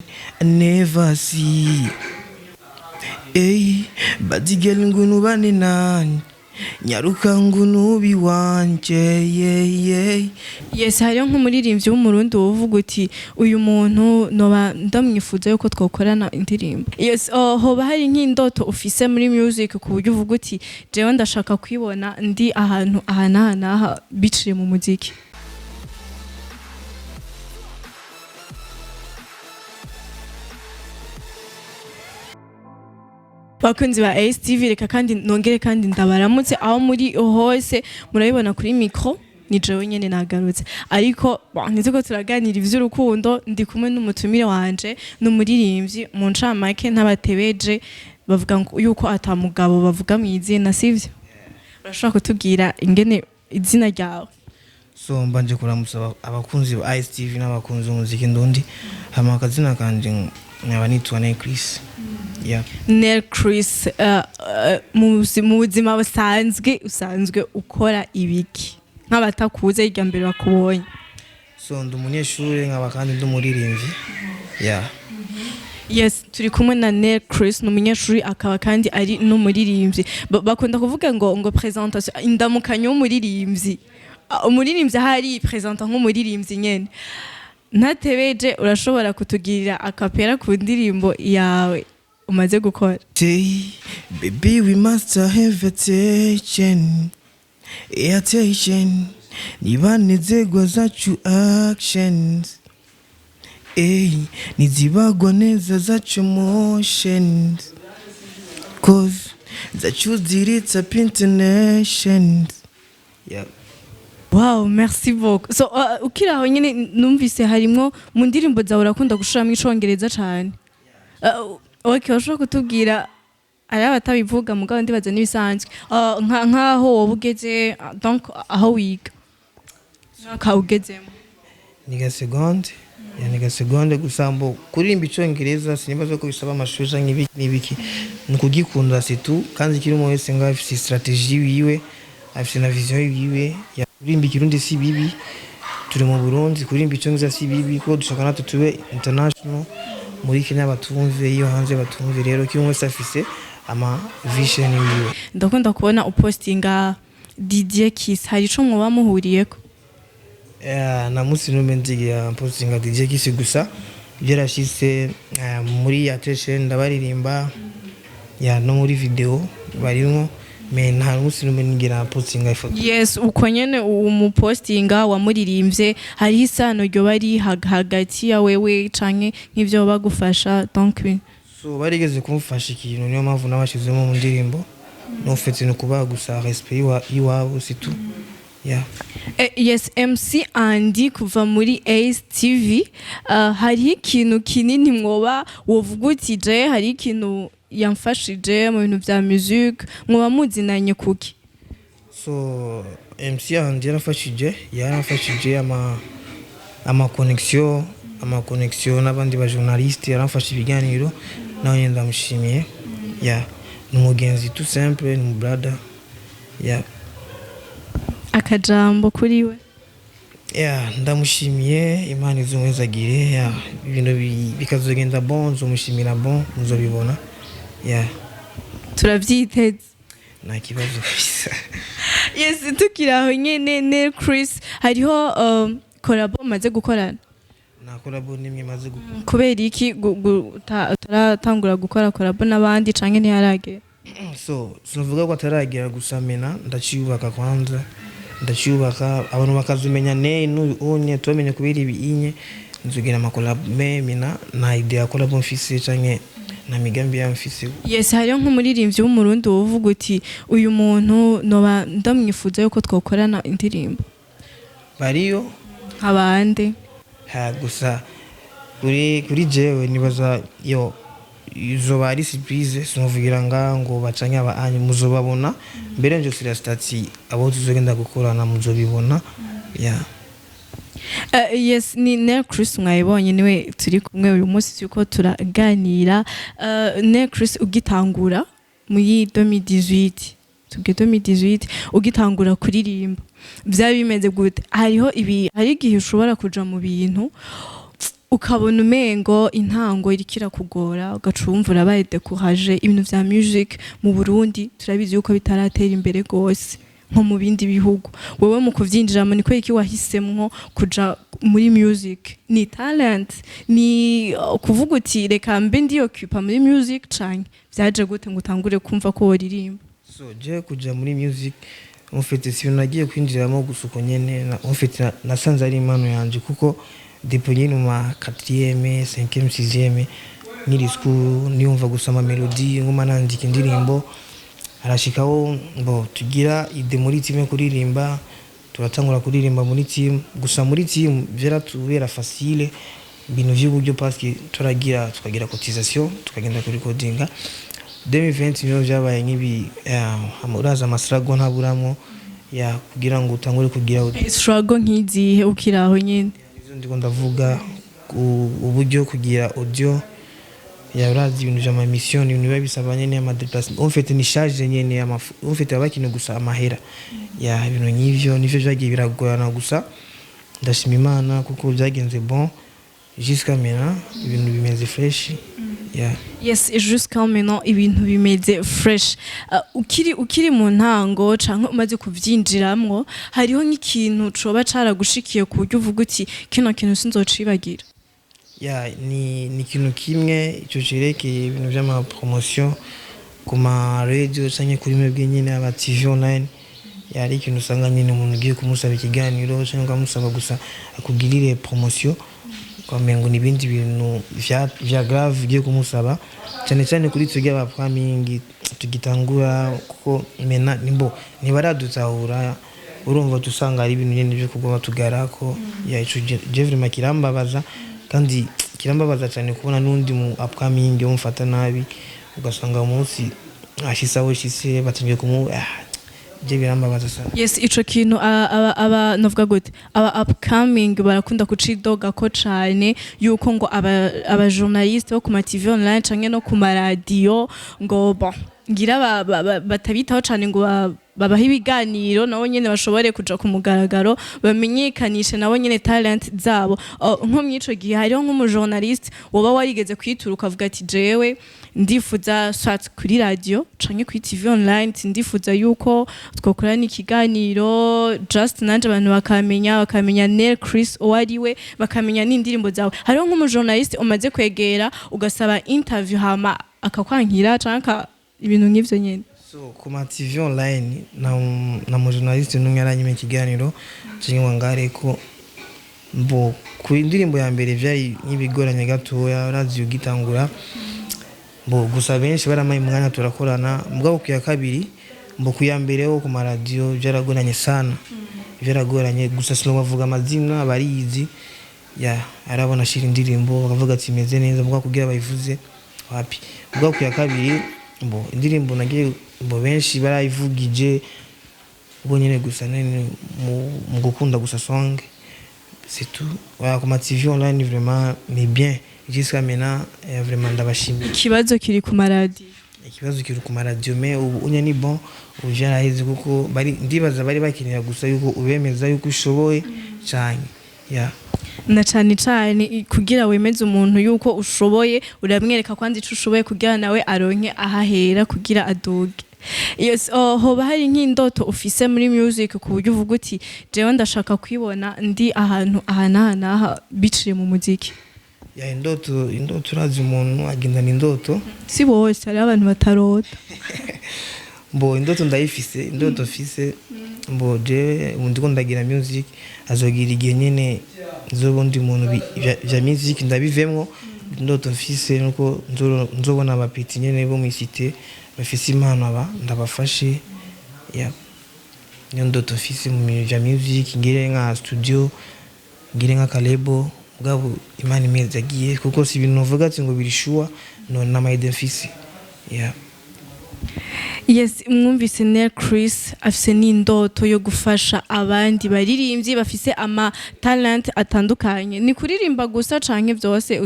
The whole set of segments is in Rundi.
I never see. Hey, badigel ngunu bane nani. Nyaruka ngunu biwanje yeah. Yes, hariyo nk'umuririmbyi w'umurundi wovuga uti uyu muntu noba ndamwifuza yuko twokorana indirimbo. Yes, hoba hari nk'indoto ufise muri music ku buryo uvuga uti jewe ndashaka kwibona ndi ahantu aha biciye mu muziki. Bakunzi ba ASTV reka kandi nongere kandi ndabaramutse aho muri hose murabibona kuri micro ni jewe nyene nagarutse ariko niteko turaganira ivy'urukundo ndi kumwe n'umutumire wanje n'umuririmbyi mu ncamake ntabatebeje bavuga yuko atamugabo bavuga mu izina sivyo urashobora kutubwira ingene izina ryawe So mbanje kuramutsa abakunzi ba ASTV n'abakunzi b'umuziki ndundi hama akazina kanje nkaba nitwa Nel Chris. Yeah. Nel Chris mu buzima usanzwe ukora ibiki nk'abatakuze irya mbere bakubonye? So ndi umunyeshuri nkaba kandi ndi umuririmbyi. Yeah. Yes, turi kumwe na Nel Chris n'umunyeshuri akaba kandi ari n'umuririmbyi. Bakunda kuvuga ngo presentation indamukanyo y'umuririmbyi. Umuririmbyi hari presenta nk'umuririmbyi nyene. Ntatebeje urashobora kutugirira akapera ku ndirimbo yawe umaze gukora? Baby we must have attention. Attention. Niba nezegwa zacu actions. Nizibagwa neza zacu motions. Cause zacu ziritsa internations. Yeah. Wow, merci beaucoup. So ukiraho nyine numvise harimwo mu ndirimbo zawe urakunda gushiramo icongereza cyane. Okay, washobora kutubwira ari abatabivuga mugabo ndibaza nibisanzwe. Nkaho wobugeze donc aho wiga. Naka ugezemo. Niga seconde gusambo kurimba icongereza sinibazo ko bisaba amashusho n'ibiki. Nukugikunda situ kandi kiri mu wese nga afite strategie yiwe, afite na vision yiwe. Kurimba ikirundi si bibi, turi mu Burundi kurimba icongereza si bibi ko dushaka natwe tube international muri Kenya batumve iyo hanze batumve rero kiri mu wese afise ama vision yiwe. Ndakunda kubona upostinga DJ Kiss hari ico mwoba muhuriyeko? Na musi numendiga postinga DJ Kiss gusa byarashise muri attention ndabaririmba no muri video barimo nta musi numendigira postinga ifoto. Yes, uko nyene umupostinga wamuririmbye hari isano ryo bari hagati ya wewe canke nk'ivyo bagufasha donc so barigeze kumufasha ikintu niyo mpamvu nabashizemo mu ndirimbo no fete no kuba gusa respect iwabo situ. Yeah. Yes, MC Andy kuva muri ASTV hari ikintu kinini mwoba wovuga uti je hari ikintu yamfashije mu bintu vya music mwoba muzinanye kuki? So MC Andy yarafashije ama connexion n'abandi ba journaliste yarafashe ibiganiro nawe ndamushimiye. Yeah. N'umugenzi tout simple ni brother. Yeah. Akajambo kuri we? Yeah, ndamushimiye Imana izomwezagire. Yeah, ibintu bikazogenda bon nzomushimira bon muzobibona. Yeah. Turavyiteze. Nta kibazo kabisa. Yes, tukiraho nyene Nel Chris hariho collabo maze gukorana? Na collabo nimwe maze gukora. Kubera iki utaratangura gukora collabo n'abandi canke ntiyaragera? So sinovuga ko ataragera gusa mena ndaciyubaka kwanza ndaciyubaka abantu bakazumenya n'unye tumenye kubira ibinye nzogira amakolabo mena na idea collabo mfise canke na migambi ya mfise. Yes, hariyo nk'umuririmbyi w'umurundi wovuga uti uyu muntu noba ndamwifuza yuko twokorana indirimbo? Bariyo abande gusa kuri jewe nibaza yo izoba ari surprise sinovugira ngo bacanya abanyu muzobabona mbere nje sira stati abo tuzogenda gukorana muzobibona. Yeah. Yes, ni Nel Chris mwayibonye niwe turi kumwe uyu munsi yuko turaganira. Nel Chris ugitangura muri 2018 ugitangura kuririmba byaba bimeze gute? Hari igihe ushobora kuja mu bintu ukabona umengo intango iriko irakugora ugacumva urabaye découragé ibintu vya music mu Burundi turabizi yuko bitaratera imbere gose nko mu bindi bihugu wewe mu kuvyinjiramo niko iki wahisemwo kuja muri music ni talent ni kuvuga uti reka mbe ndi occupa muri music canke vyaje gute ngo utangure kumva ko woririmba so je kuja muri music en fait si unagiye kwinjiramo gusuko nyene en fait nasanze ari impano yanje kuko depuis nyine mu 4e 5e 6e niri school niyumva gusama melody ngoma nandika indirimbo arashikaho ngo tugira ide muri team kuririmba turatangura kuririmba muri team gusa muri team vyaratubera facile ibintu vy'uburyo parce que tukagira cotisation tukagenda kuri recordinga 2020 niyo vyabaye nkibi amuraza amasrago ntaburamo ya kugira ngo utangure kugira struggle nkizihe ukiraho nyine ndiko ndavuga uburyo kugira audio ya urazi ibintu vya mission ibintu biba bisaba nyene ama déplacement en fait ni charge nyene ya en fait abakine gusa amahera ya ibintu nyivyo nivyo vyagiye biragorana gusa ndashima Imana kuko byagenze bon jusqu'à maintenant ibintu bimeze fresh yeah. Yes, jusqu'à maintenant ibintu bimeze fresh ukiri mu ntango canke umaze kuvyinjiramwo hariho nk'ikintu coba caragushikiye ku buryo uvuga uti kino kintu sinzocibagira ya ni kintu kimwe ico cerekeye ibintu vy'ama promotion kuma radio canke kuri mwebwe nyine aba TV online yari ikintu usanga nyine umuntu ugiye kumusaba ikiganiro canke ukamusaba gusa akugirire promotion kwamengo nibindi bintu vya grave ugiye kumusaba cyane cyane kuri twege aba programming tugitangura kuko mena nimbo nibaradutahura urumva tusanga ari ibintu nyine byo kugoma tugarako ya ico je vraiment kirambabaza kandi kirambabaza cyane kubona nundi mu upcoming yo mfata nabi ugasanga umunsi ashisaho shise batingiye kumu je birambabaza sana. Yes, ico kintu aba novuga gute aba upcoming barakunda kucidoga ko cyane yuko ngo aba journaliste bo ku ma TV online canke no ku ma radio ngo bon ngira batabitaho cyane ngo babaha ibiganiro nabo nyene bashobore kuja ku mugaragaro bamenyekanishe nabo nyene talent zabo nko mwico gihe hariho nk'umujournaliste woba warigeze kwitura ukavuga ati jewe ndifuza swat kuri radio canke kuri TV online ndifuza yuko twokorana ikiganiro just nanje abantu bakamenya Nel Chris owariwe bakamenya n'indirimbo zawe hariho nk'umujournaliste umaze kwegera ugasaba interview hama akakwankira canke ibintu nk'ivyo nyene so kuma TV online na mu journaliste numwe aranyime ikiganiro cyangwa ngare ko mbo ku indirimbo ya mbere vyari n'ibigoranye gatoya urazi ugitangura mbo gusa benshi baramaye umwanya turakorana mugabo ku ya kabiri mbo ku ya mbere ho ku ma radio byaragoranye sana byaragoranye gusa sino bavuga amazina barizi ya arabona shira indirimbo bakavuga ati meze neza mugabo kugira bayivuze wapi mugabo ku ya kabiri mbo indirimbo nagiye mbo benshi barayivugije ubwo nyene gusa nene mu gukunda gusa song c'est tout voilà comme TV online vraiment mais bien jusqu'à maintenant vraiment ndabashimira ikibazo kiri ku maradi ikibazo kiri ku maradi mais unya ni bon ujaraheze kuko bari ndibaza bari bakinira gusa yuko ubemeza yuko ushoboye cyane ya na cyane kugira wemeze umuntu yuko ushoboye uramwereka kwandi ico ushoboye kugira nawe aronke ahahera kugira adoge. Yes, hoba hari nk'indoto ufise muri music ku buryo uvuga uti jewe ndashaka kwibona ndi ahantu aha biciye mu muziki. Ya indoto urazi umuntu agendana indoto si bose hari abantu batarota mbo indoto ndayifise indoto fise mbo je ndiko ndagira music azogira igihe nyene zobundi muntu vya music ndabivemwo indoto mfise nuko nzobona abapiti nyene bo mwisite bafise impano aba ndabafashe ya niyo ndoto mfise mu vya music ngire nka studio ngire nka kalebo mugabo imana imeze agiye kuko si ibintu uvuga ati ngo birishuwa no namayide mfise ya Yes, mwumvise Nel Chris afise n'indoto yo gufasha abandi baririmbyi bafise ama talent atandukanye ni kuririmba gusa canke byose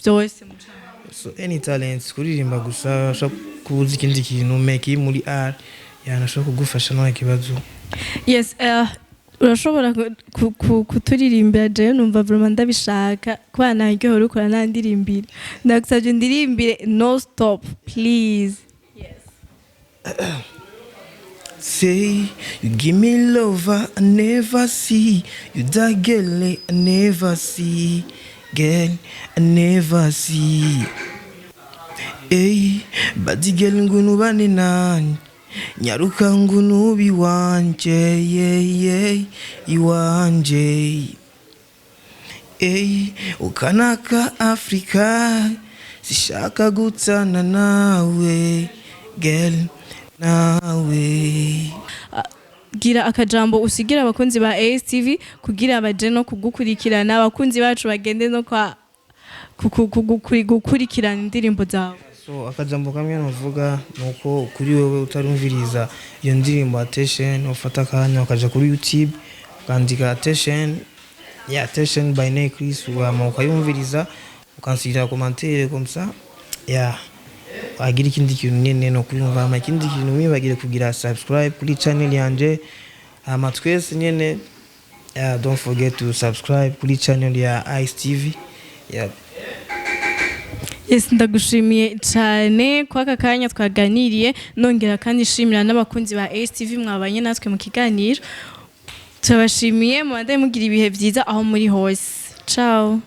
byose so any talent kuririmba gusa kubuza ikindi kintu make muri art yanashaka kugufasha no kibazo. Yes, urashobora kuturirimbira jewe numva vraiment ndabishaka kuba naryohewe uriko uranandirimbira ndagusavye ndirimbire no stop please. Say you give me love I never see, you that girl I never see, girl I never see. Hey, badi girl ngunu bane nani, nyaruka ngunu biwanje, yeah, iwanje. Hey, ukanaka Afrika, sishaka gutana nawe, girl nawe. Gira akajambo usigira abakunzi ba ASTV kugira baje no kugukurikirana abakunzi bacu bagende no kwa gukurikirana indirimbo zawe. So akajambo kamwe navuga nuko kuri wewe utarumviriza iyo ndirimbo Attention ufata akanya ukaja kuri YouTube ukandika Attention by Ney Chris ukayumviriza ukansigira commentaire comme ça agira ikindi kintu nyene no kuyumva ama ikindi kintu mwibagire kugira subscribe kuri channel yanje ama twese nyene don't forget to subscribe kuri channel ya ASTV. Yes, ndagushimiye cyane kwa aka kanya twaganiriye nongera kandi shimira n'abakunzi ba ASTV mwabanye natwe mu kiganiro. Turabashimiye mu bande mugira ibihe byiza aho muri hose. Ciao.